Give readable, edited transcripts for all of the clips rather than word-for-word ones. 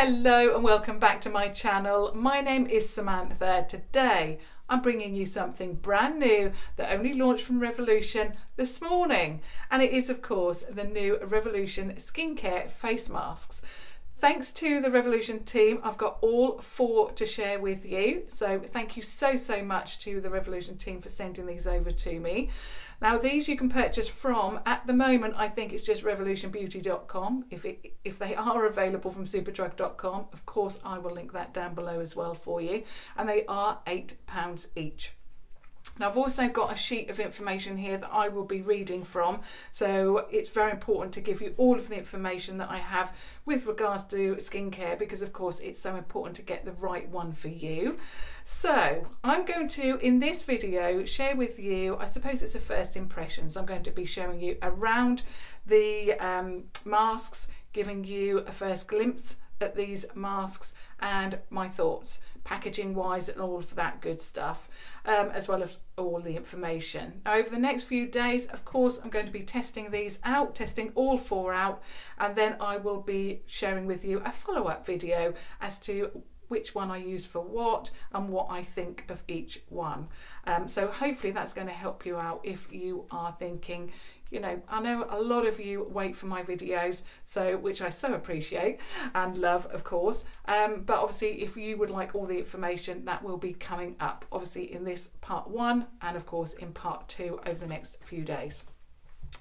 Hello and welcome back to my channel. My name is Samantha. Today I'm bringing you something brand new that only launched from Revolution this morning, and it is of course the new Revolution skincare face masks. Thanks to the Revolution team, I've got all 4 to share with you. So thank you so much to the Revolution team for sending these over to me. Now these you can purchase from, at the moment, I think it's just revolutionbeauty.com. If they are available from superdrug.com, of course I will link that down below as well for you. And they are £8 each. Now I've also got a sheet of information here that I will be reading from, so it's very important to give you all of the information that I have with regards to skincare, because of course it's so important to get the right one for you. So I'm going to, in this video, share with you, I suppose it's a first impressions. I'm going to be showing you around the masks, giving you a first glimpse at these masks and my thoughts, packaging wise and all of that good stuff, as well as all the information. Now over the next few days, of course, I'm going to be testing these out, testing all 4 out, and then I will be sharing with you a follow-up video as to which one I use for what and what I think of each one. So hopefully that's going to help you out if you are thinking, you know, I know a lot of you wait for my videos, so which I so appreciate and love, of course. But obviously, if you would like all the information, that will be coming up, obviously, in this part 1 and of course in part 2 over the next few days.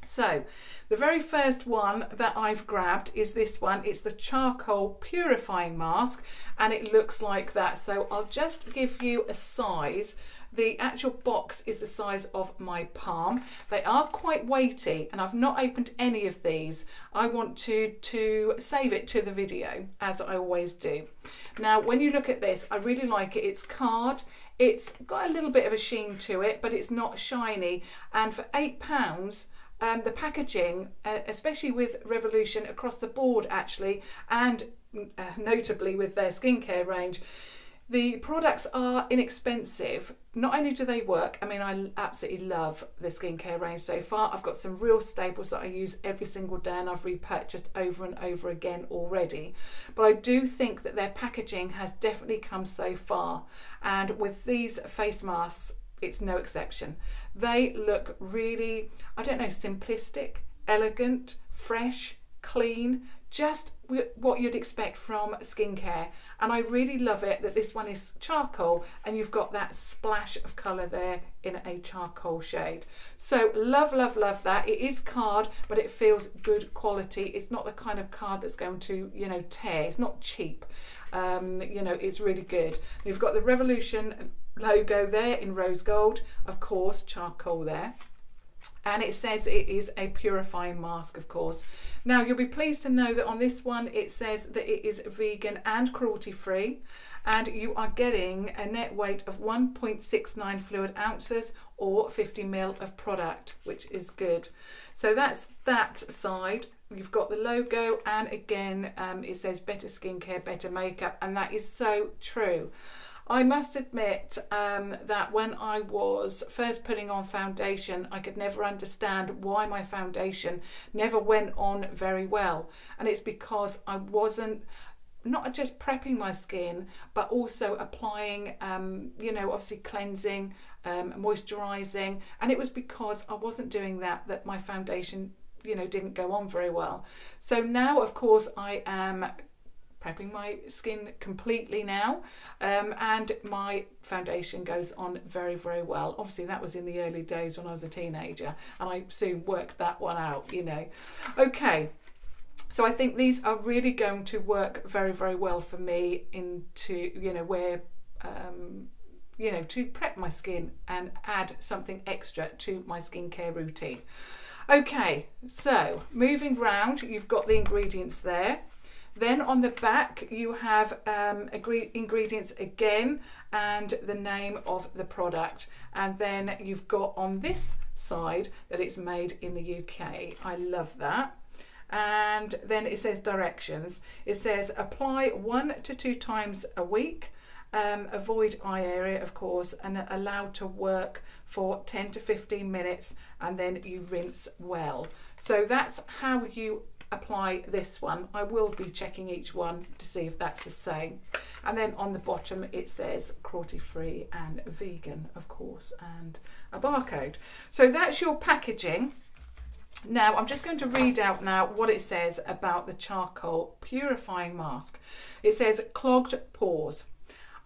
So the very first one that I've grabbed is this one. It's the charcoal purifying mask, and it looks like that. So I'll just give you a size. The actual box is the size of my palm. They are quite weighty, and I've not opened any of these. I want to save it to the video, as I always do. Now when you look at this, I really like it. It's card. It's got a little bit of a sheen to it, but it's not shiny, and for £8, the packaging, especially with Revolution across the board actually, and notably with their skincare range, the products are inexpensive. Not only do they work, I mean, I absolutely love the skincare range so far. I've got some real staples that I use every single day and I've repurchased over and over again already. But I do think that their packaging has definitely come so far. And with these face masks, it's no exception. They look really, I don't know, simplistic, elegant, fresh, clean, just what you'd expect from skincare. And I really love it that this one is charcoal and you've got that splash of colour there in a charcoal shade. So love that. It is card, but it feels good quality. It's not the kind of card that's going to, you know, tear. It's not cheap. You know, it's really good. You've got the Revolution logo there in rose gold, of course, charcoal there. And it says it is a purifying mask, of course. Now, you'll be pleased to know that on this one, it says that it is vegan and cruelty-free, and you are getting a net weight of 1.69 fluid ounces or 50 ml of product, which is good. So that's that side. You've got the logo, and again, it says better skincare, better makeup, and that is so true. I must admit that when I was first putting on foundation, I could never understand why my foundation never went on very well. And it's because I wasn't not just prepping my skin, but also applying, you know, obviously cleansing, moisturising. And it was because I wasn't doing that my foundation, you know, didn't go on very well. So now, of course, I am prepping my skin completely now, and my foundation goes on very well. Obviously that was in the early days when I was a teenager, and I soon worked that one out, you know. Okay, so I think these are really going to work very well for me into, you know, where you know, to prep my skin and add something extra to my skincare routine. Okay, so moving round, you've got the ingredients there. Then on the back you have ingredients again and the name of the product, and then you've got on this side that it's made in the UK. I love that. And then it says directions. It says apply 1 to 2 times a week, avoid eye area of course, and allow to work for 10 to 15 minutes, and then you rinse well. So that's how you apply this one. I will be checking each one to see if that's the same. And then on the bottom it says cruelty-free and vegan, of course, and a barcode. So that's your packaging. Now I'm just going to read out now what it says about the charcoal purifying mask. It says clogged pores.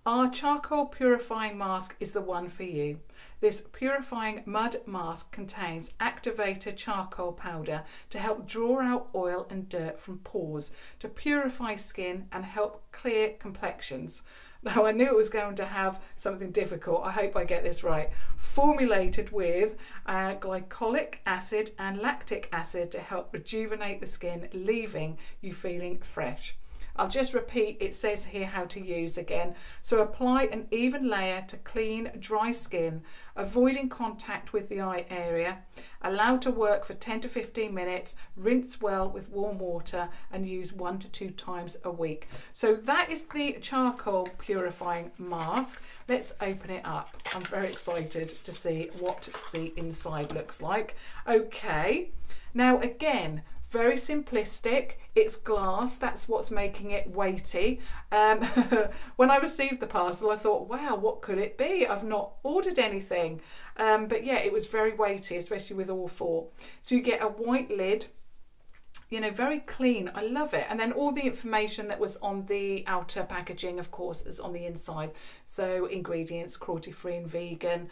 Our charcoal purifying mask is the one for you. This purifying mud mask contains activator charcoal powder to help draw out oil and dirt from pores, to purify skin and help clear complexions. Now, I knew it was going to have something difficult. I hope I get this right. Formulated with glycolic acid and lactic acid to help rejuvenate the skin, leaving you feeling fresh. I'll just repeat, it says here how to use again. So apply an even layer to clean, dry skin, avoiding contact with the eye area. Allow to work for 10 to 15 minutes. Rinse well with warm water and use 1 to 2 times a week. So that is the charcoal purifying mask. Let's open it up. I'm very excited to see what the inside looks like. Okay, now again, very simplistic. It's glass, that's what's making it weighty. When I received the parcel, I thought, wow, what could it be? I've not ordered anything. But yeah, it was very weighty, especially with all 4. So you get a white lid, you know, very clean. I love it. And then all the information that was on the outer packaging, of course, is on the inside. So ingredients, cruelty-free and vegan,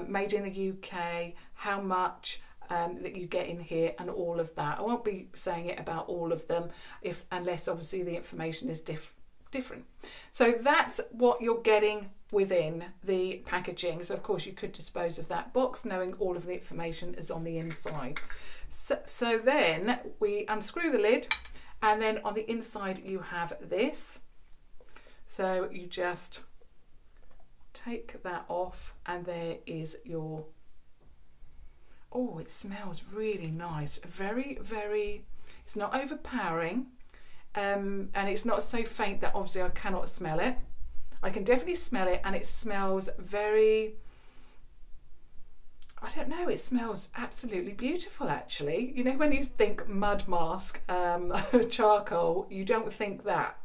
made in the UK, how much, that you get in here, and all of that. I won't be saying it about all of them unless obviously the information is different. So that's what you're getting within the packaging. So of course you could dispose of that box knowing all of the information is on the inside. So then we unscrew the lid, and then on the inside you have this. So you just take that off, and there is your, oh, it smells really nice. Very, very, it's not overpowering, and it's not so faint that obviously I cannot smell it. I can definitely smell it, and it smells very, I don't know, it smells absolutely beautiful actually. You know, when you think mud mask, charcoal, you don't think that,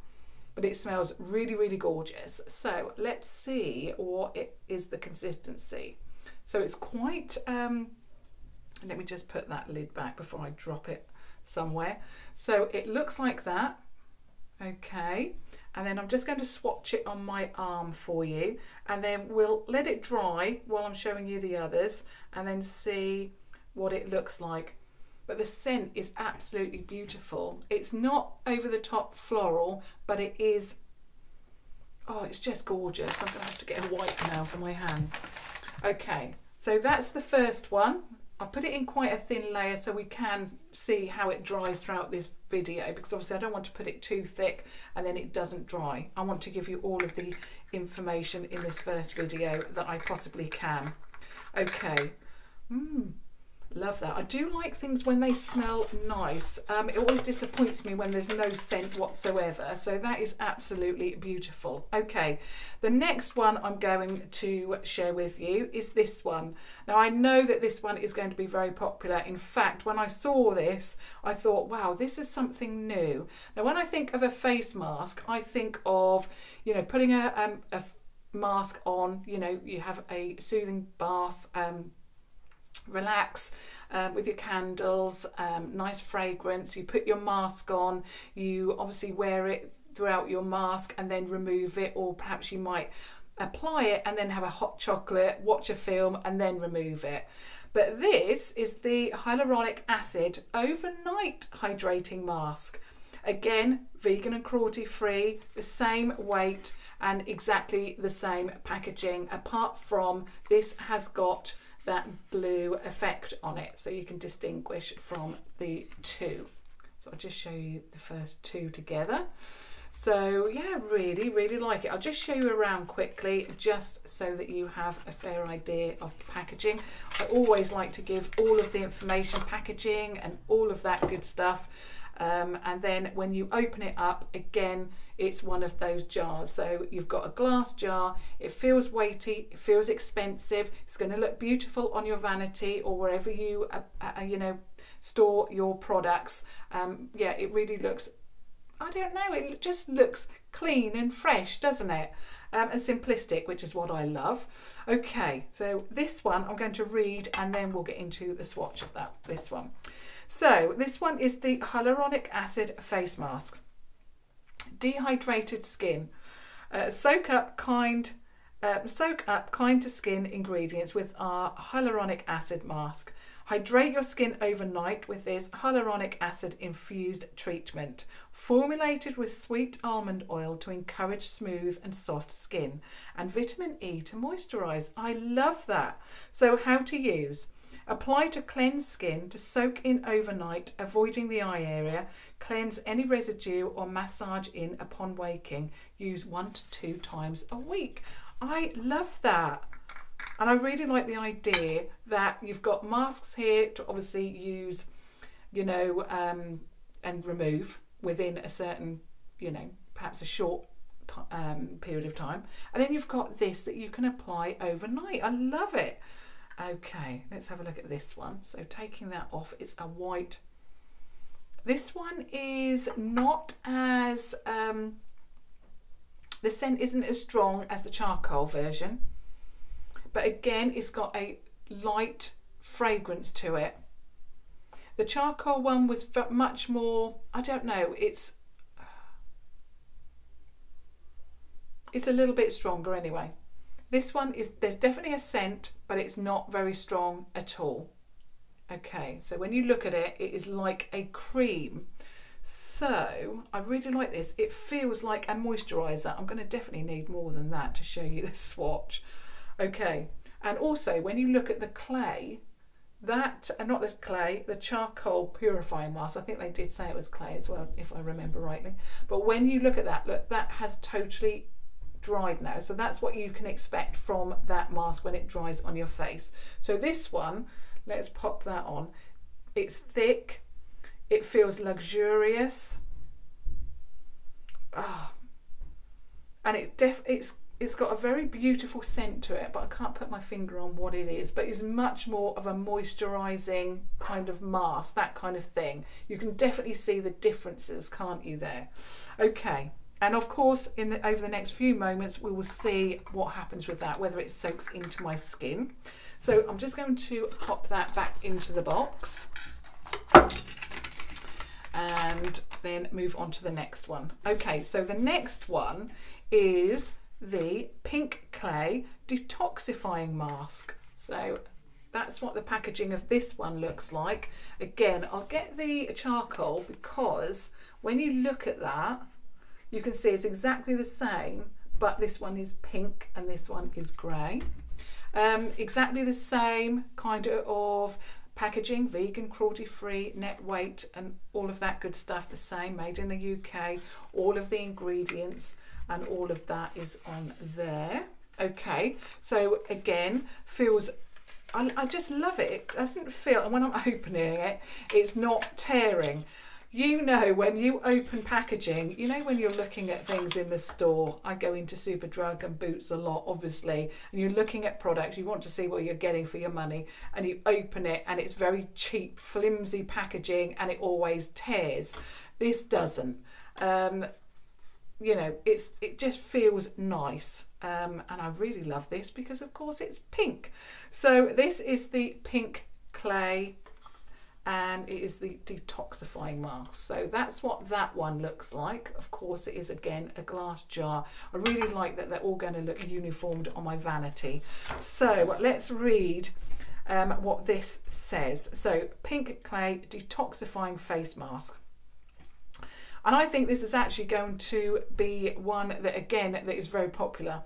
but it smells really, really gorgeous. So let's see what it is, the consistency. So it's quite, let me just put that lid back before I drop it somewhere. So it looks like that. Okay, and then I'm just going to swatch it on my arm for you, and then we'll let it dry while I'm showing you the others, and then see what it looks like. But the scent is absolutely beautiful. It's not over the top floral, but it is, oh, it's just gorgeous. I'm going to have to get a wipe now for my hand. Okay, so that's the first one. I put it in quite a thin layer so we can see how it dries throughout this video, because obviously I don't want to put it too thick and then it doesn't dry. I want to give you all of the information in this first video that I possibly can. Okay, love that. I do like things when they smell nice. It always disappoints me when there's no scent whatsoever, so that is absolutely beautiful. Okay, the next one I'm going to share with you is this one. Now I know that this one is going to be very popular. In fact, when I saw this, I thought, wow, this is something new. Now when I think of a face mask, I think of, you know, putting a mask on, you know, you have a soothing bath, relax with your candles, nice fragrance, you put your mask on, you obviously wear it throughout your mask and then remove it, or perhaps you might apply it and then have a hot chocolate, watch a film and then remove it. But this is the hyaluronic acid overnight hydrating mask. Again, vegan and cruelty free, the same weight and exactly the same packaging, apart from this has got that blue effect on it, so you can distinguish from the two. So I'll just show you the first two together. So yeah, really, really like it. I'll just show you around quickly, just so that you have a fair idea of the packaging. I always like to give all of the information, packaging and all of that good stuff. And then when you open it up, again, it's one of those jars. So you've got a glass jar, it feels weighty, it feels expensive, it's going to look beautiful on your vanity or wherever you, you know, store your products. Yeah, it really looks, I don't know, it just looks clean and fresh, doesn't it? And simplistic, which is what I love. Okay, so this one I'm going to read and then we'll get into the swatch of this one. So this one is the Hyaluronic Acid Face Mask. Dehydrated skin. Soak up kind to skin ingredients with our hyaluronic acid mask. Hydrate your skin overnight with this hyaluronic acid infused treatment, formulated with sweet almond oil to encourage smooth and soft skin, and vitamin E to moisturize. I love that. So how to use: apply to cleanse skin, to soak in overnight, avoiding the eye area. Cleanse any residue or massage in upon waking. Use 1 to 2 times a week. I love that. And I really like the idea that you've got masks here to obviously use, you know, and remove within a certain, you know, perhaps a short period of time. And then you've got this that you can apply overnight. I love it. Okay, let's have a look at this one. So taking that off, it's a white. This one is not as, the scent isn't as strong as the charcoal version. But again, it's got a light fragrance to it. The charcoal one was much more, I don't know, it's a little bit stronger anyway. This one is, there's definitely a scent, but it's not very strong at all. Okay, so when you look at it, it is like a cream. So I really like this. It feels like a moisturiser. I'm going to definitely need more than that to show you the swatch. Okay, and also when you look at the clay, that, not the clay, the charcoal purifying mask, I think they did say it was clay as well, if I remember rightly. But when you look at that, look, that has totally dried now. So that's what you can expect from that mask when it dries on your face. So this one, let's pop that on. It's thick, it feels luxurious. Oh, and it's got a very beautiful scent to it, but I can't put my finger on what it is, but it's much more of a moisturising kind of mask, that kind of thing. You can definitely see the differences, can't you, there? Okay, and of course over the next few moments we will see what happens with that, whether it soaks into my skin. So I'm just going to pop that back into the box and then move on to the next one. Okay, so the next one is the Pink Clay Detoxifying Mask. So that's what the packaging of this one looks like. Again, I'll get the charcoal because when you look at that, you can see it's exactly the same, but this one is pink and this one is grey. Exactly the same kind of packaging, vegan, cruelty-free, net weight and all of that good stuff, the same, made in the UK, all of the ingredients and all of that is on there. Okay, so again, feels, I just love it. It doesn't feel, and when I'm opening it, it's not tearing. You know, when you open packaging, you know when you're looking at things in the store, I go into Superdrug and Boots a lot, obviously, and you're looking at products, you want to see what you're getting for your money, and you open it and it's very cheap, flimsy packaging and it always tears. This doesn't. You know, it just feels nice, and I really love this because of course it's pink. So this is the Pink Clay and it is the detoxifying mask. So that's what that one looks like. Of course it is again a glass jar. I really like that they're all going to look uniformed on my vanity. So let's read what this says. So Pink Clay Detoxifying Face Mask. And I think this is actually going to be one that, again, that is very popular,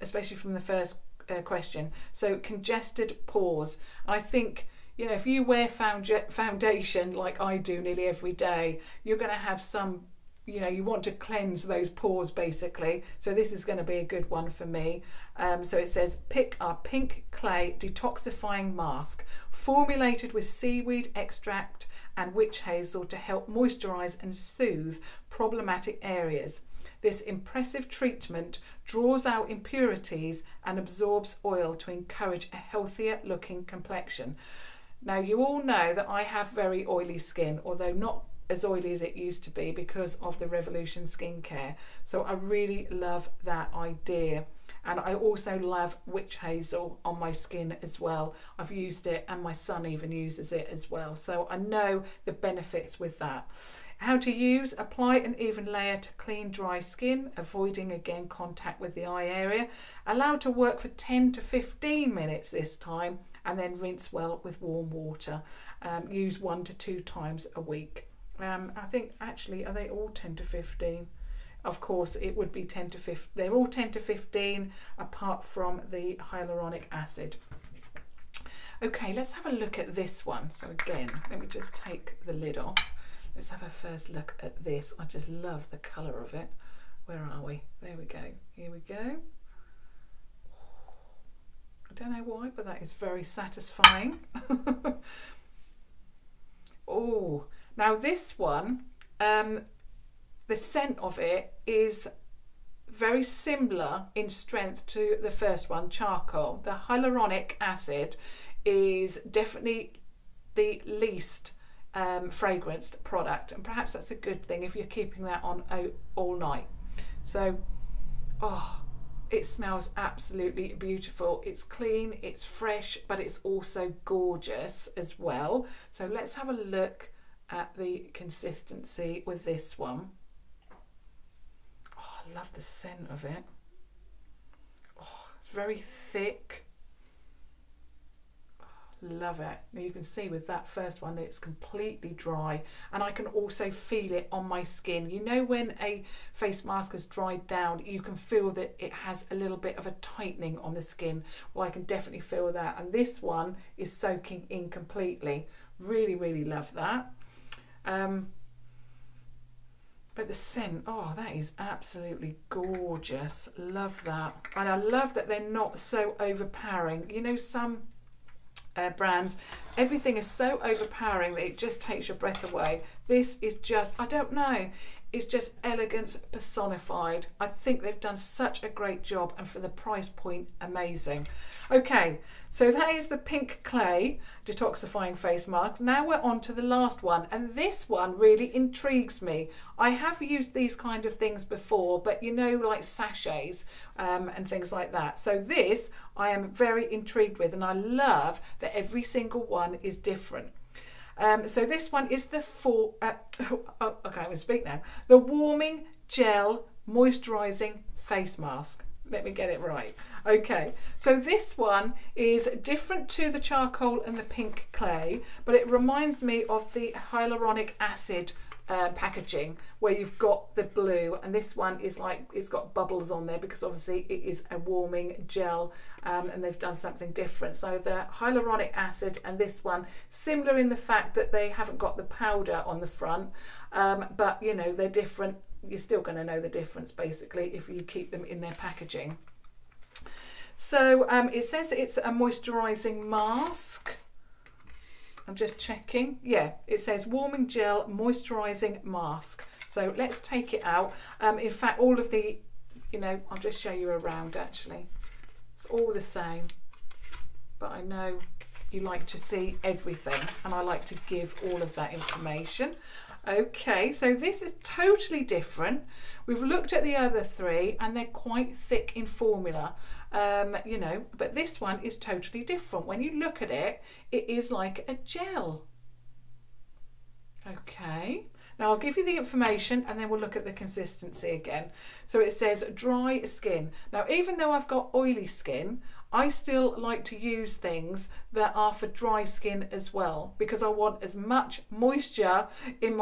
especially from the first question. So congested pores. And I think, you know, if you wear foundation like I do nearly every day, you're going to have some, you know, you want to cleanse those pores basically. So this is going to be a good one for me. So it says, pick up Pink Clay Detoxifying Mask, formulated with seaweed extract and witch hazel to help moisturize and soothe problematic areas. This impressive treatment draws out impurities and absorbs oil to encourage a healthier looking complexion. Now you all know that I have very oily skin, although not as oily as it used to be because of the Revolution skincare. So I really love that idea. And I also love witch hazel on my skin as well. I've used it and my son even uses it as well. So I know the benefits with that. How to use: apply an even layer to clean dry skin, avoiding again contact with the eye area. Allow to work for 10 to 15 minutes this time, and then rinse well with warm water. Use 1 to 2 times a week. I think actually, are they all 10 to 15? Of course, it would be 10 to 15. They're all 10 to 15 apart from the hyaluronic acid. Okay, let's have a look at this one. So again, let me just take the lid off. Let's have a first look at this. I just love the colour of it. Where are we? There we go. Here we go. I don't know why, but that is very satisfying. Oh, now this one, the scent of it is very similar in strength to the first one, charcoal. The hyaluronic acid is definitely the least fragranced product, and perhaps that's a good thing if you're keeping that on all night. So, oh, it smells absolutely beautiful. It's clean, it's fresh, but it's also gorgeous as well. So let's have a look at the consistency with this one. Oh, I love the scent of it. Oh, it's very thick. Love it. Now you can see with that first one that it's completely dry, and I can also feel it on my skin. You know, when a face mask has dried down, you can feel that it has a little bit of a tightening on the skin. Well, I can definitely feel that, and this one is soaking in completely. Really, really love that. But the scent, oh, that is absolutely gorgeous. Love that. And I love that they're not so overpowering. You know, some brands, everything is so overpowering that it just takes your breath away. This is just, I don't know, it's just elegance personified. I think they've done such a great job, and for the price point, amazing. Okay, so that is the pink clay detoxifying face mask. Now we're on to the last one, and this one really intrigues me. I have used these kind of things before, but you know, like sachets and things like that. So this I am very intrigued with, and I love that every single one is different. So this one is the I can't even speak now. The Warming Gel Moisturising Face Mask. Let me get it right. Okay, so this one is different to the charcoal and the pink clay, but it reminds me of the hyaluronic acid packaging, where you've got the blue, and this one is like, it's got bubbles on there because obviously it is a warming gel, and they've done something different. So the hyaluronic acid and this one similar in the fact that they haven't got the powder on the front, but you know, they're different. You're still going to know the difference basically if you keep them in their packaging. So it says it's a moisturising mask. I'm just checking. Yeah, it says Warming Gel Moisturising Mask. So let's take it out. In fact, all of the, you know, I'll just show you around actually. It's all the same, but I know you like to see everything, and I like to give all of that information. Okay, so this is totally different. We've looked at the other three and they're quite thick in formula, you know, but this one is totally different. When you look at it, it is like a gel. Okay, now I'll give you the information and then we'll look at the consistency again. So it says dry skin. Now, even though I've got oily skin, I still like to use things that are for dry skin as well, because I want as much moisture in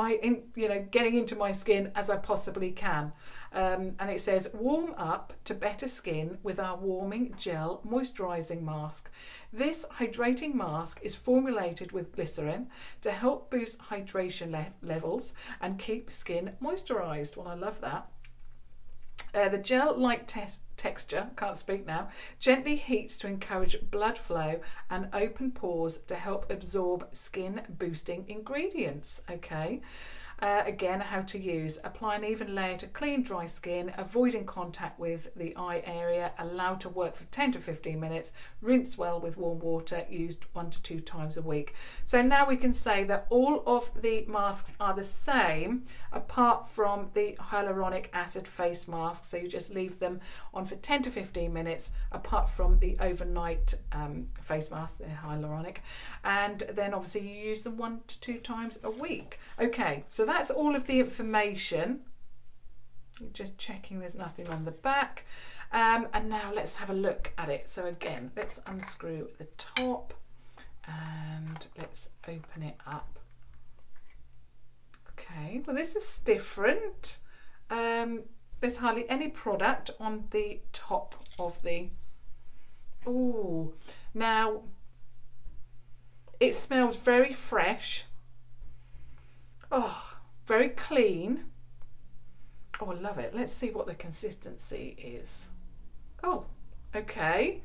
you know, getting into my skin as I possibly can. And it says warm up to better skin with our Warming Gel Moisturising Mask. This hydrating mask is formulated with glycerin to help boost hydration levels and keep skin moisturised. Well, I love that. The gel-like texture, can't speak now, gently heats to encourage blood flow and open pores to help absorb skin boosting ingredients. Okay, Again, how to use: apply an even layer to clean dry skin, avoiding contact with the eye area, allow to work for 10 to 15 minutes, rinse well with warm water, used 1 to 2 times a week. So now we can say that all of the masks are the same apart from the hyaluronic acid face mask. So you just leave them on for 10 to 15 minutes apart from the overnight face mask, the hyaluronic, and then obviously you use them 1 to 2 times a week. Okay, so that's all of the information. Just checking there's nothing on the back. And now let's have a look at it. So again, let's unscrew the top and let's open it up. Okay, well this is different. There's hardly any product on the top of the... Oh, now it smells very fresh. Oh, very clean. Oh, I love it. Let's see what the consistency is. Oh, okay.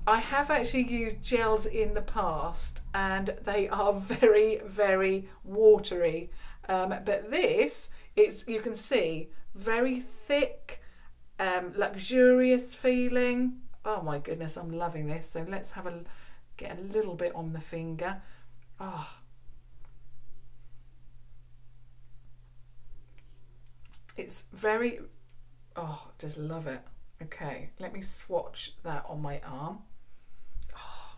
I have actually used gels in the past and they are very, very watery. But this, you can see, very thick, luxurious feeling. Oh my goodness, I'm loving this. So let's get a little bit on the finger. Oh. It's very, oh, just love it. Okay, let me swatch that on my arm. Oh,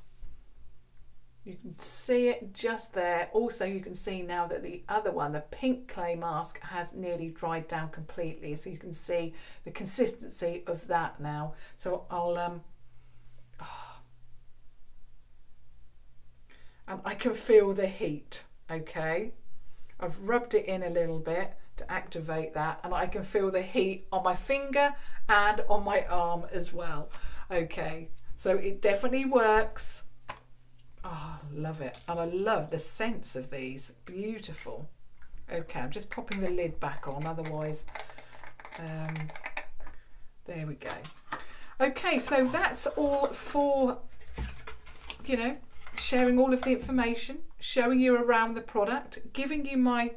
you can see it just there. Also, you can see now that the other one, the pink clay mask, has nearly dried down completely. So you can see the consistency of that now. So I'll, and I can feel the heat, okay? I've rubbed it in a little bit to activate that, and I can feel the heat on my finger and on my arm as well. Okay, so it definitely works. Oh, I love it. And I love the scents of these. Beautiful. Okay, I'm just popping the lid back on, otherwise there we go. Okay, so that's all for, you know, sharing all of the information, showing you around the product, giving you my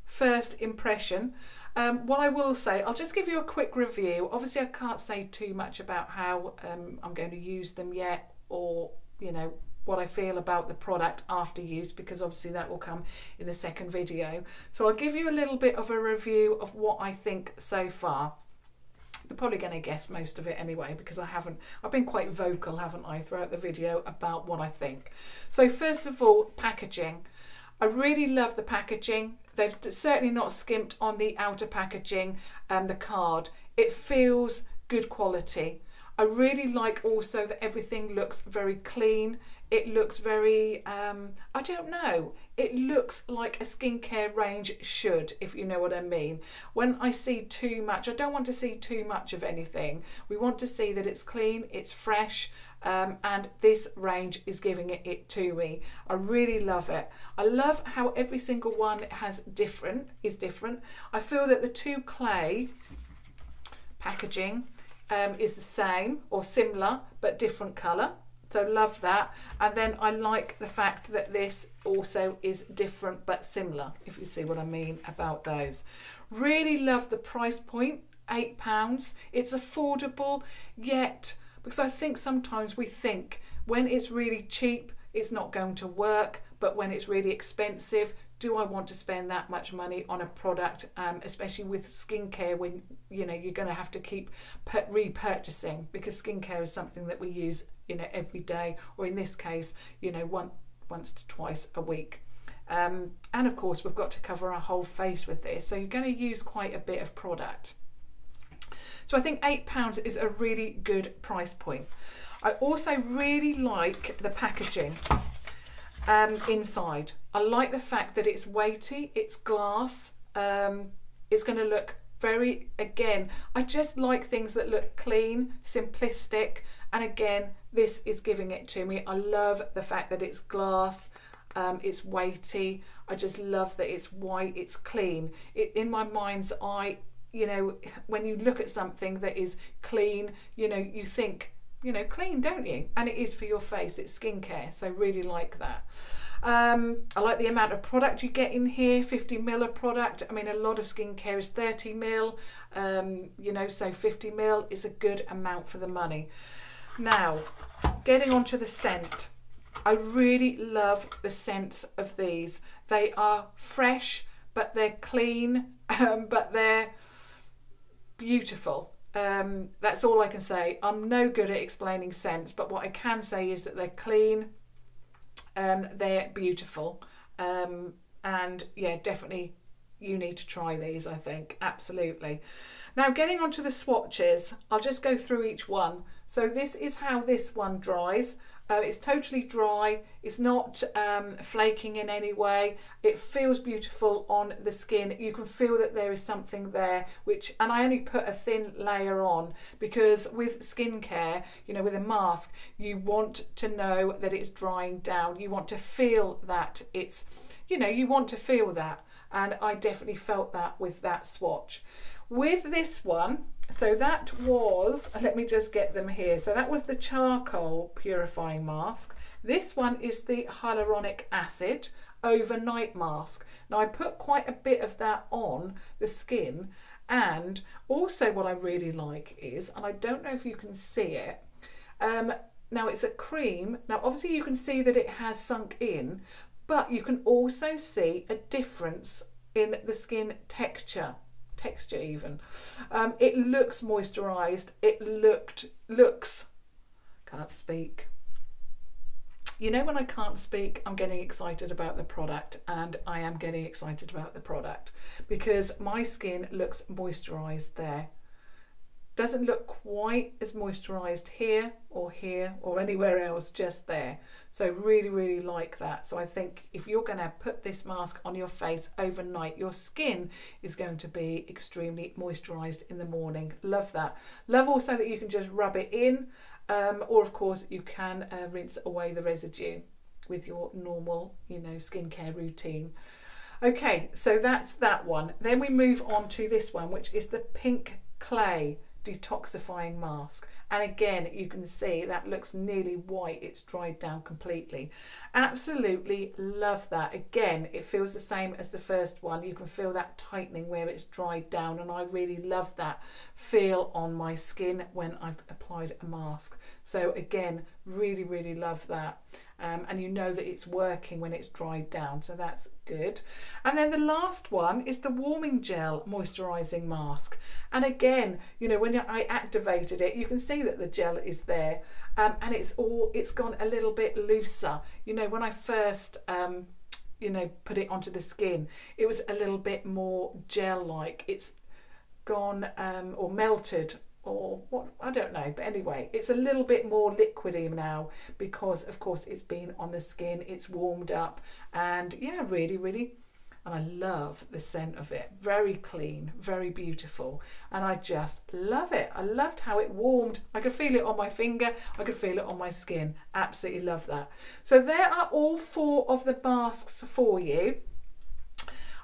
first impression. What I will say, I'll just give you a quick review. Obviously I can't say too much about how I'm going to use them yet, or you know what I feel about the product after use, because obviously that will come in the second video. So I'll give you a little bit of a review of what I think so far. You're probably going to guess most of it anyway, because I've been quite vocal, haven't I, throughout the video about what I think. So first of all, packaging. I really love the packaging. They've certainly not skimped on the outer packaging and the card. It feels good quality. I really like also that everything looks very clean. It looks very, I don't know, it looks like a skincare range should, if you know what I mean. When I see too much, I don't want to see too much of anything. We want to see that it's clean, it's fresh, and this range is giving it to me. I really love it. I love how every single one is different. I feel that the two clay packaging is the same or similar but different colour. So love that. And then I like the fact that this also is different but similar, if you see what I mean about those. Really love the price point, £8. It's affordable, yet, because I think sometimes we think when it's really cheap, it's not going to work, but when it's really expensive, do I want to spend that much money on a product, especially with skincare, when you know you're going to have to keep repurchasing, because skincare is something that we use, you know, every day, or in this case, you know, once to twice a week. And of course, we've got to cover our whole face with this, so you're going to use quite a bit of product. So I think £8 is a really good price point. I also really like the packaging inside. I like the fact that it's weighty, it's glass, it's going to look very, again, I just like things that look clean, simplistic, and again, this is giving it to me. I love the fact that it's glass, it's weighty, I just love that it's white, it's clean. In my mind's eye, you know, when you look at something that is clean, you know, you think, you know, clean, don't you? And it is for your face, it's skincare, so really like that. I like the amount of product you get in here, 50ml of product. I mean, a lot of skincare is 30ml, you know, so 50ml is a good amount for the money. Now, getting onto the scent. I really love the scents of these. They are fresh, but they're clean, but they're beautiful. That's all I can say. I'm no good at explaining scents, but what I can say is that they're clean, they're beautiful, and yeah, definitely you need to try these, I think, absolutely. Now, getting onto the swatches, I'll just go through each one. So this is how this one dries. It's totally dry, it's not flaking in any way, it feels beautiful on the skin. You can feel that there is something there, and I only put a thin layer on because with skincare, you know, with a mask, you want to know that it's drying down. You want to feel that it's, you know, you want to feel that, and I definitely felt that with that swatch. With this one, so that was, let me just get them here. So that was the charcoal purifying mask. This one is the hyaluronic acid overnight mask. Now I put quite a bit of that on the skin, and also what I really like is, and I don't know if you can see it, now it's a cream. Now obviously you can see that it has sunk in, but you can also see a difference in the skin texture even. It looks moisturized. It looks, can't speak. You know, when I can't speak, I'm getting excited about the product, and I am getting excited about the product because my skin looks moisturized there. Doesn't look quite as moisturized here or anywhere else, just there. So really, really like that. So I think if you're going to put this mask on your face overnight, your skin is going to be extremely moisturized in the morning. Love that. Love also that you can just rub it in, or of course you can rinse away the residue with your normal, you know, skincare routine. Okay, so that's that one. Then we move on to this one, which is the pink clay detoxifying mask, and again you can see that looks nearly white. It's dried down completely. Absolutely love that. Again, it feels the same as the first one. You can feel that tightening where it's dried down, and I really love that feel on my skin when I've applied a mask. So again, really, really love that. And you know that it's working when it's dried down, so that's good. And then the last one is the warming gel moisturising mask, and again, you know, when I activated it, you can see that the gel is there, and it's gone a little bit looser. You know, when I first you know, put it onto the skin, it was a little bit more gel like. It's gone or melted, or what, I don't know, but anyway, it's a little bit more liquidy now because of course it's been on the skin, it's warmed up, and yeah, really, really, and I love the scent of it. Very clean, very beautiful, and I just love it. I loved how it warmed. I could feel it on my finger, I could feel it on my skin. Absolutely love that. So there are all 4 of the masks for you.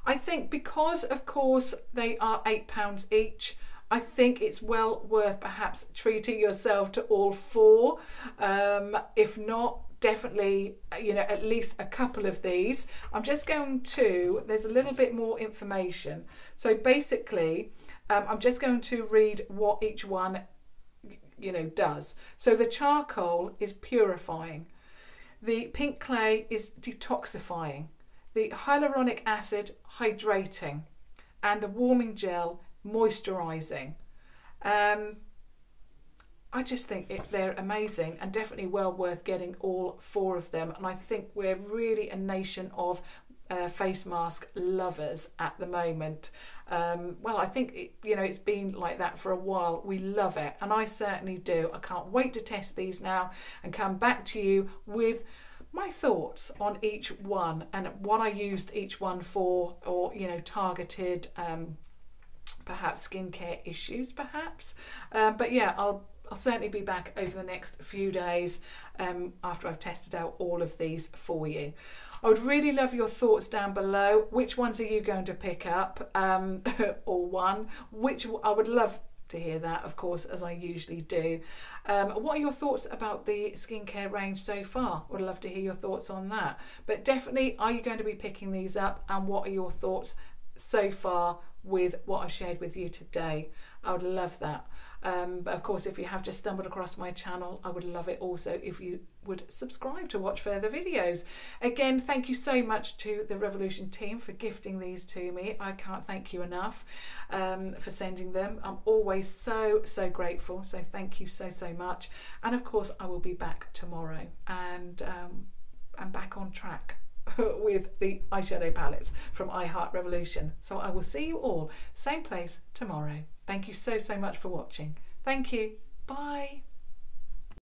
I think because of course they are £8 each, I think it's well worth perhaps treating yourself to all 4. If not, definitely, you know, at least a couple of these. I'm just going to, there's a little bit more information. So basically, I'm just going to read what each one, you know, does. So the charcoal is purifying. The pink clay is detoxifying. The hyaluronic acid, hydrating. And the warming gel, moisturising. I just think they're amazing and definitely well worth getting all 4 of them. And I think we're really a nation of face mask lovers at the moment. Well, I think you know, it's been like that for a while. We love it, and I certainly do. I can't wait to test these now and come back to you with my thoughts on each one and what I used each one for, or you know, targeted perhaps skincare issues perhaps, but yeah, I'll certainly be back over the next few days after I've tested out all of these for you. I would really love your thoughts down below. Which ones are you going to pick up, or one? Which I would love to hear that, of course, as I usually do. What are your thoughts about the skincare range so far? Would love to hear your thoughts on that. But definitely, are you going to be picking these up, and what are your thoughts so far with what I've shared with you today? I would love that. But of course, if you have just stumbled across my channel, I would love it also if you would subscribe to watch further videos. Again, thank you so much to the Revolution team for gifting these to me. I can't thank you enough for sending them. I'm always so grateful, so thank you so much. And of course, I will be back tomorrow, and I'm back on track with the eyeshadow palettes from Revolution. So I will see you all same place tomorrow. Thank you so much for watching. Thank you. Bye.